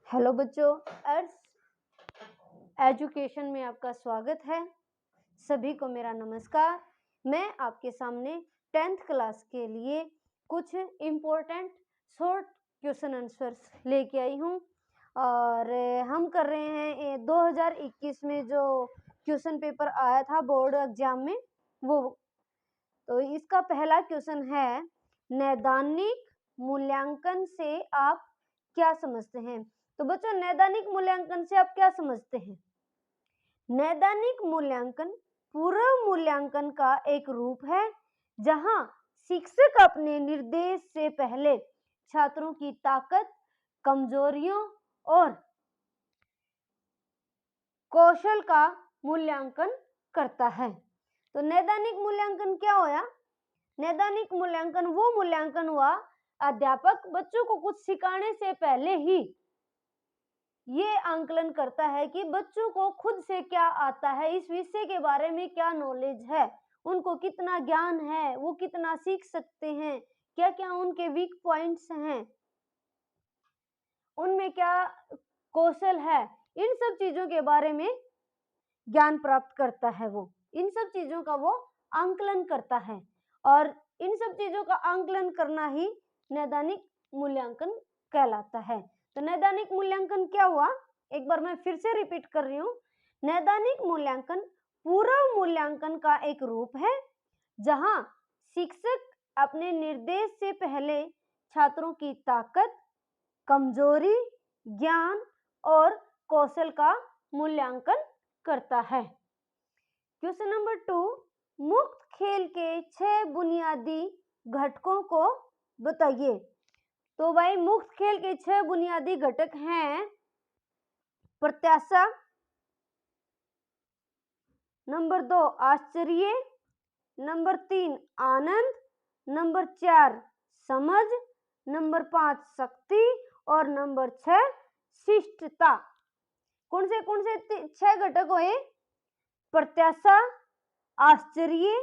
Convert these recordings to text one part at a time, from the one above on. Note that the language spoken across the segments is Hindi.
हेलो बच्चों, अर्थ एजुकेशन में आपका स्वागत है। सभी को मेरा नमस्कार। मैं आपके सामने 10th क्लास के लिए कुछ इम्पोर्टेंट शॉर्ट क्वेश्चन आंसर्स लेके आई हूँ और हम कर रहे हैं 2021 में जो क्वेश्चन पेपर आया था बोर्ड एग्जाम में वो। तो इसका पहला क्वेश्चन है, नैदानिक मूल्यांकन से आप क्या समझते हैं। तो बच्चों, नैदानिक मूल्यांकन से आप क्या समझते हैं? नैदानिक मूल्यांकन पूर्व मूल्यांकन का एक रूप है जहां शिक्षक अपने निर्देश से पहले छात्रों की ताकत, कमजोरियों और कौशल का मूल्यांकन करता है। तो नैदानिक मूल्यांकन क्या होया? नैदानिक मूल्यांकन वो मूल्यांकन हुआ, अध्यापक बच्चों को कुछ सिखाने से पहले ही ये आंकलन करता है कि बच्चों को खुद से क्या आता है, इस विषय के बारे में क्या नॉलेज है, उनको कितना ज्ञान है, वो कितना सीख सकते हैं, क्या क्या उनके वीक पॉइंट्स हैं, उनमें क्या कौशल है, इन सब चीजों के बारे में ज्ञान प्राप्त करता है। वो इन सब चीजों का वो आंकलन करता है और इन सब चीजों का आंकलन करना ही नैदानिक मूल्यांकन कहलाता है। तो नैदानिक मूल्यांकन क्या हुआ, एक बार मैं फिर से रिपीट कर रही हूँ। नैदानिक मूल्यांकन पूर्व मूल्यांकन का एक रूप है जहां शिक्षक अपने निर्देश से पहले छात्रों की ताकत, कमजोरी, ज्ञान और कौशल का मूल्यांकन करता है। क्वेश्चन नंबर 2, मुक्त खेल के 6 बुनियादी घटकों को बताइए। तो भाई, मुक्त खेल के 6 बुनियादी घटक हैं प्रत्याशा, नंबर 2 आश्चर्य, नंबर 3 आनंद, नंबर 4 समझ, नंबर 5 शक्ति और नंबर 6 शिष्टता। कौन से 6 घटक हुए? प्रत्याशा, आश्चर्य,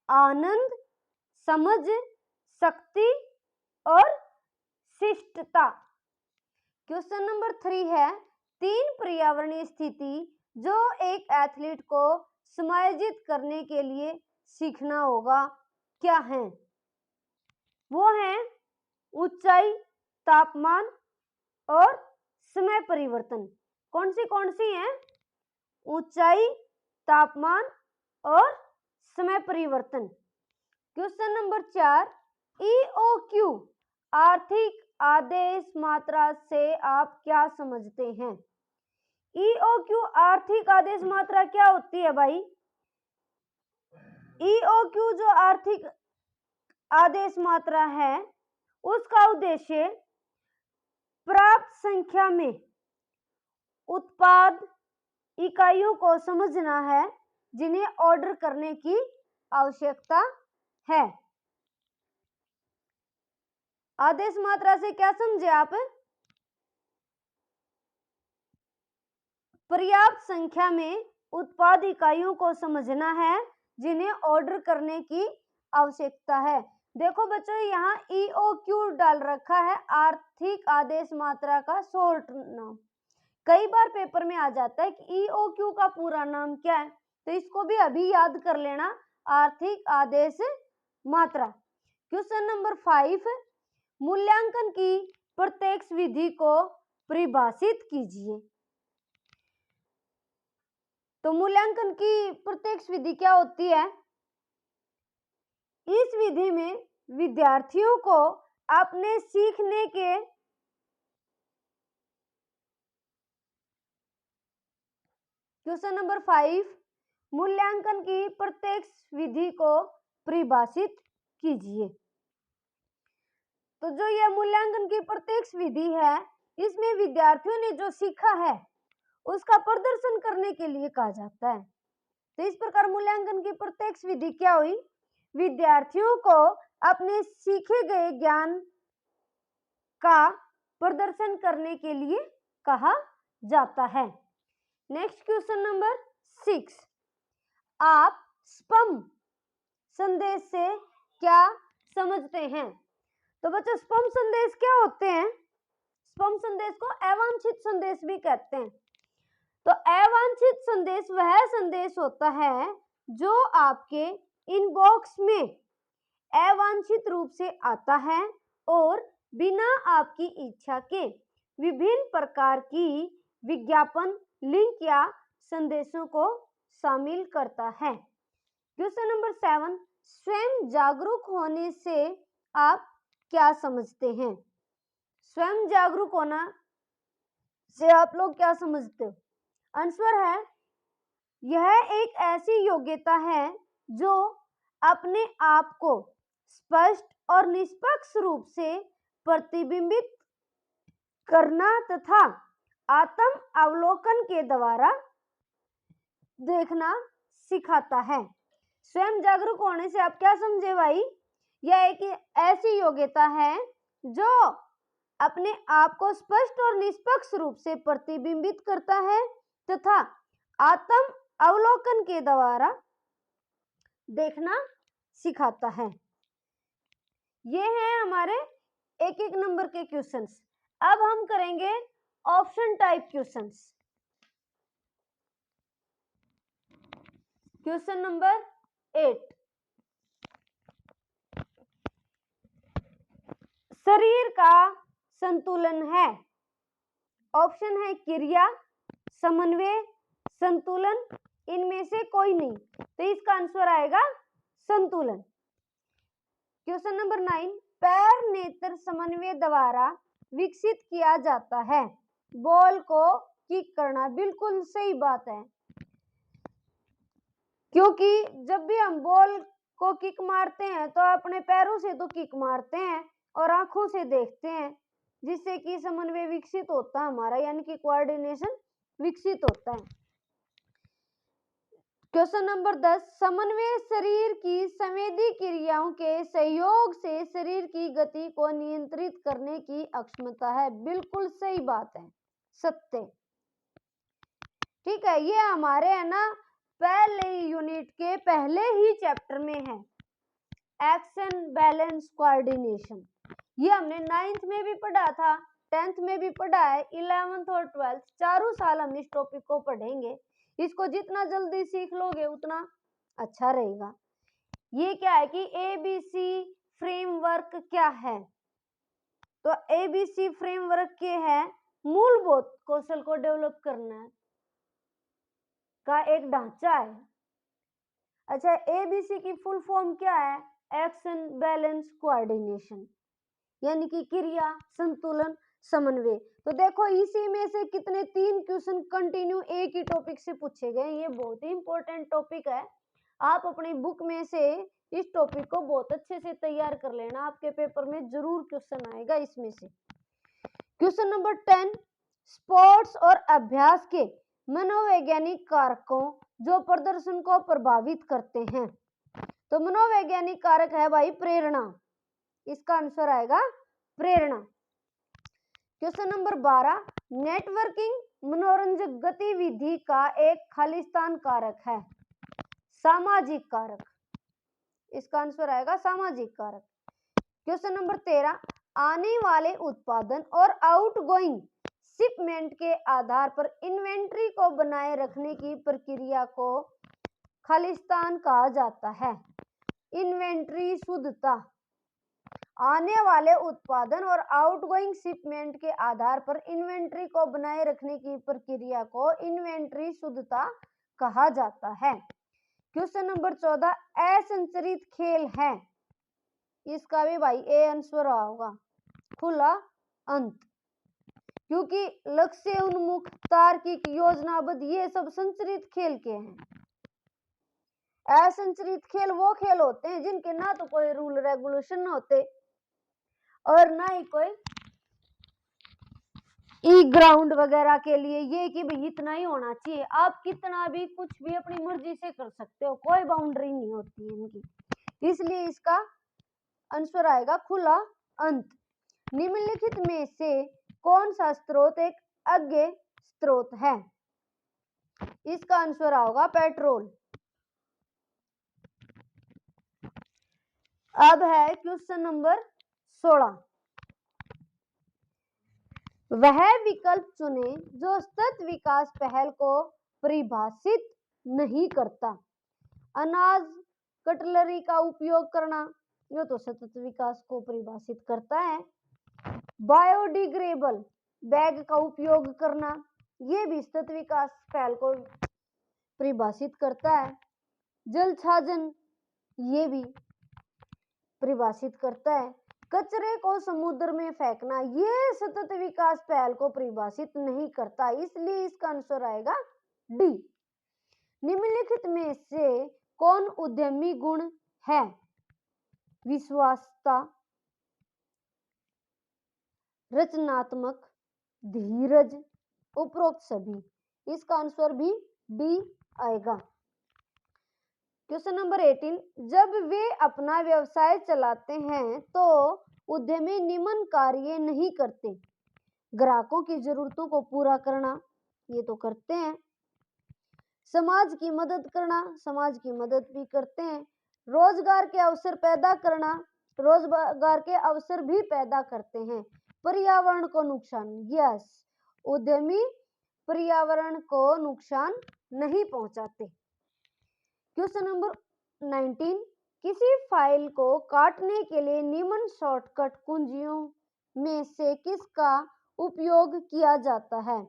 आनंद, समझ, शक्ति और शिष्टता। क्वेश्चन नंबर 3 है, 3 पर्यावरणीय स्थिति जो एक एथलीट को समायोजित करने के लिए सीखना होगा, क्या है? वो है ऊंचाई, तापमान और समय परिवर्तन। कौन सी हैं? ऊंचाई, तापमान और समय परिवर्तन। क्वेश्चन नंबर 4, EOQ आर्थिक आदेश मात्रा से आप क्या समझते हैं? EOQ आर्थिक आदेश मात्रा क्या होती है भाई? EOQ जो आर्थिक आदेश मात्रा है उसका उद्देश्य प्राप्त संख्या में उत्पाद इकाइयों को समझना है जिन्हें ऑर्डर करने की आवश्यकता है। आदेश मात्रा से क्या समझे आप? पर्याप्त संख्या में उत्पाद इकाइयों को समझना है जिन्हें ऑर्डर करने की आवश्यकता है। देखो बच्चों, यहाँ EOQ डाल रखा है, आर्थिक आदेश मात्रा का शॉर्ट नाम। कई बार पेपर में आ जाता है कि EOQ का पूरा नाम क्या है, तो इसको भी अभी याद कर लेना, आर्थिक आदेश मात्रा। क्वेश्चन नंबर 5, मूल्यांकन की प्रत्यक्ष विधि को परिभाषित कीजिए। तो मूल्यांकन की प्रत्यक्ष विधि क्या होती है? इस विधि में विद्यार्थियों को अपने सीखने के क्वेश्चन नंबर 5, मूल्यांकन की प्रत्यक्ष विधि को परिभाषित कीजिए। तो जो यह मूल्यांकन की प्रत्यक्ष विधि है, इसमें विद्यार्थियों ने जो सीखा है उसका प्रदर्शन करने के लिए कहा जाता है। तो इस प्रकार मूल्यांकन की प्रत्यक्ष विधि क्या हुई? विद्यार्थियों को अपने सीखे गए ज्ञान का प्रदर्शन करने के लिए कहा जाता है। नेक्स्ट क्वेश्चन नंबर 6, आप स्पैम संदेश से क्या समझते हैं? तो बच्चों, स्पैम संदेश क्या होते हैं? स्पम संदेश को अवांछित संदेश भी कहते हैं। तो अवांछित संदेश वह संदेश होता है जो आपके इनबॉक्स में अवांछित रूप से आता है और बिना आपकी इच्छा के विभिन्न प्रकार की विज्ञापन, लिंक या संदेशों को शामिल करता है। क्वेश्चन नंबर 7, स्वयं जागरूक होने से आप क्या समझते हैं? स्वयं जागरूक होना से आप लोग क्या समझते हो? आंसर है, यह एक ऐसी योग्यता है जो अपने आप को स्पष्ट और निष्पक्ष रूप से प्रतिबिंबित करना तथा आत्म अवलोकन के द्वारा देखना सिखाता है। स्वयं जागरूक होने से आप क्या समझे भाई? यह एक ऐसी योग्यता है जो अपने आप को स्पष्ट और निष्पक्ष रूप से प्रतिबिंबित करता है तथा आत्म अवलोकन के द्वारा देखना सिखाता है। ये हैं हमारे एक एक नंबर के क्वेश्चंस। अब हम करेंगे option type questions. Question number 8, शरीर का संतुलन है। ऑप्शन है क्रिया, समन्वय, संतुलन, इनमें से कोई नहीं। तो इसका आंसर आएगा संतुलन। क्वेश्चन नंबर 9, पैर नेत्र समन्वय द्वारा विकसित किया जाता है। बॉल को किक करना, बिल्कुल सही बात है, क्योंकि जब भी हम बॉल को किक मारते हैं तो अपने पैरों से तो किक मारते हैं और आंखों से देखते हैं, जिससे कि समन्वय विकसित होता है हमारा, यानी कि कोऑर्डिनेशन विकसित होता है। क्वेश्चन नंबर 10, समन्वय शरीर की संवेदी क्रियाओं के सहयोग से शरीर की गति को नियंत्रित करने की अक्षमता है। बिल्कुल सही बात है, सत्य। ठीक है, ये हमारे है ना पहले यूनिट के पहले ही चैप्टर में है, एक्शन, बैलेंस, कोऑर्डिनेशन। ये हमने 9th में भी पढ़ा था, 10th में भी पढ़ा है, 11th और 12th चारों साल हम इस टॉपिक को पढ़ेंगे। इसको जितना जल्दी सीख लोगे उतना अच्छा रहेगा। ये क्या है कि ABC फ्रेमवर्क क्या है? तो ABC फ्रेमवर्क के है मूलभूत कौशल को डेवलप करना का एक ढांचा है। अच्छा, ABC की फुल फॉर्म क्या है? एक्शन, बैलेंस, कोऑर्डिनेशन, यानी कि क्रिया, संतुलन, समन्वय। तो देखो इसी में से कितने 3 क्वेश्चन कंटिन्यू एक ही टॉपिक से पूछे गए। ये बहुत ही इंपॉर्टेंट टॉपिक है। आप अपनी बुक में से इस टॉपिक को बहुत अच्छे से तैयार कर लेना, आपके पेपर में जरूर क्वेश्चन आएगा इसमें से। क्वेश्चन नंबर 10, स्पोर्ट्स और अभ्यास के मनोवैज्ञानिक कारकों जो प्रदर्शन को प्रभावित करते हैं। तो मनोवैज्ञानिक कारक है भाई प्रेरणा, इसका आंसर आएगा प्रेरणा। क्वेश्चन नंबर 12, नेटवर्किंग मनोरंजक गतिविधि का एक खालिस्तान कारक है। सामाजिक कारक, इसका आंसर आएगा सामाजिक कारक। क्वेश्चन नंबर 13, आने वाले उत्पादन और आउटगोइंग शिपमेंट के आधार पर इन्वेंट्री को बनाए रखने की प्रक्रिया को खालिस्तान कहा जाता है। इन्वेंट्री शुद्धता, आने वाले उत्पादन और आउटगोइंग शिपमेंट के आधार पर इन्वेंट्री को बनाए रखने की प्रक्रिया को इन्वेंट्री शुद्धता कहा जाता है। क्वेश्चन नंबर 14, असंरचित खेल है। इसका भी भाई ए आंसर होगा, खुला अंत, क्योंकि लक्ष्य उन्मुख, तार्किक, योजनाबद्ध ये सब संरचित खेल के हैं। असंरचित खेल वो खेल होते हैं जिनके ना तो कोई रूल रेगुलेशन होते और ना ही कोई ग्राउंड वगैरह के लिए ये कि भाई इतना ही होना चाहिए, आप कितना भी कुछ भी अपनी मर्जी से कर सकते हो, कोई बाउंड्री नहीं होती है इनकी, इसलिए इसका आंसर आएगा खुला अंत। निम्नलिखित में से कौन सा स्रोत एक अज्ञेय स्रोत है? इसका आंसर होगा पेट्रोल। अब है क्वेश्चन नंबर 16, वह विकल्प चुने जो सतत विकास पहल को परिभाषित नहीं करता। अनाज कटलरी का उपयोग करना, यह तो सतत विकास को परिभाषित करता है। बायोडिग्रेडेबल बैग का उपयोग करना, ये भी सतत विकास पहल को परिभाषित करता है। जल छाजन, ये भी परिभाषित करता है। कचरे को समुद्र में फेंकना, ये सतत विकास पहल को परिभाषित नहीं करता, इसलिए इसका आंसर आएगा डी। निम्नलिखित में से कौन उद्यमी गुण है? विश्वासता, रचनात्मक, धीरज, उपरोक्त सभी। इसका आंसर भी डी आएगा। क्वेश्चन नंबर 18, जब वे अपना व्यवसाय चलाते हैं तो उद्यमी निम्न कार्य नहीं करते। ग्राहकों की जरूरतों को पूरा करना, ये तो करते हैं। समाज की मदद करना, समाज की मदद भी करते हैं। रोजगार के अवसर पैदा करना, रोजगार के अवसर भी पैदा करते हैं। पर्यावरण को नुकसान, यस, उद्यमी पर्यावरण को नुकसान नहीं पहुंचाते। क्वेश्चन नंबर 19, किसी फाइल को काटने के लिए निम्न शॉर्टकट कुंजियों में से किसका उपयोग किया जाता है?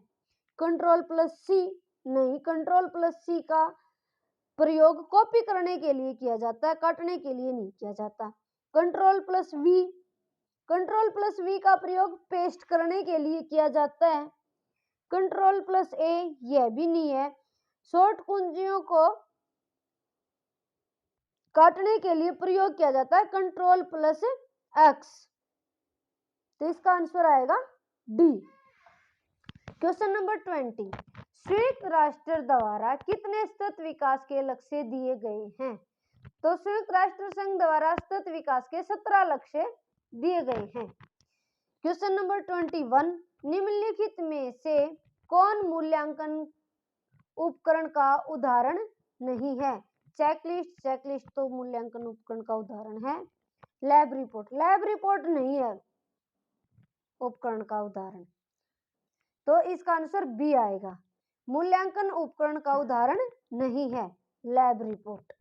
Ctrl+C, नहीं, Ctrl+C का प्रयोग कॉपी करने के लिए किया जाता है, काटने के लिए नहीं किया जाता। Ctrl+V, Ctrl+V का प्रयोग पेस्ट करने के लिए किया जाता है। Ctrl+A, यह भी नहीं है। शॉर्ट कुंजियों को काटने के लिए प्रयोग किया जाता है Ctrl+X, तो इसका आंसर आएगा डी। क्वेश्चन नंबर 20, संयुक्त राष्ट्र द्वारा कितने सतत विकास के लक्ष्य दिए गए हैं? तो संयुक्त राष्ट्र संघ द्वारा सतत विकास के 17 लक्ष्य दिए गए हैं। क्वेश्चन नंबर 21, निम्नलिखित में से कौन मूल्यांकन उपकरण का उदाहरण नहीं है? चेकलिस्ट, चेकलिस्ट तो मूल्यांकन उपकरण का उदाहरण है। लैब रिपोर्ट, लैब रिपोर्ट नहीं है उपकरण का उदाहरण, तो इसका आंसर बी आएगा। मूल्यांकन उपकरण का उदाहरण नहीं है lab report.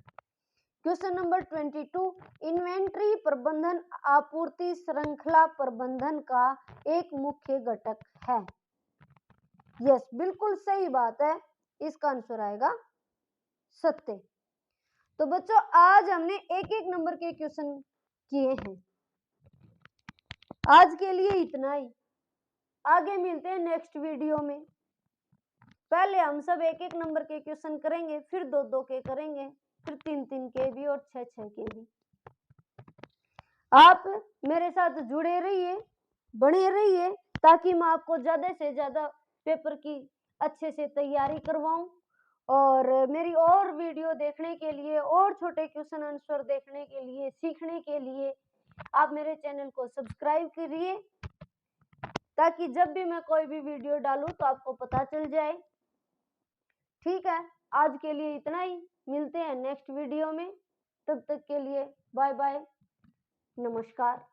Question number 22, inventory प्रबंधन आपूर्ति श्रृंखला प्रबंधन का एक मुख्य घटक है। यस, बिल्कुल सही बात है, इसका आंसर आएगा सत्य। तो बच्चों, आज हमने एक एक नंबर के क्वेश्चन किए हैं। आज के लिए इतना ही, आगे मिलते हैं नेक्स्ट वीडियो में। पहले हम सब एक एक नंबर के क्वेश्चन करेंगे, फिर दो दो के करेंगे, फिर तीन तीन के भी और छह छह के भी। आप मेरे साथ जुड़े रहिए, बने रहिए, ताकि मैं आपको ज्यादा से ज्यादा पेपर की अच्छे से तैयारी करवाऊं। और मेरी और वीडियो देखने के लिए, और छोटे क्वेश्चन आंसर देखने के लिए, सीखने के लिए आप मेरे चैनल को सब्सक्राइब करिए, ताकि जब भी मैं कोई भी वीडियो डालूं तो आपको पता चल जाए। ठीक है, आज के लिए इतना ही, मिलते हैं नेक्स्ट वीडियो में। तब तक के लिए बाय बाय, नमस्कार।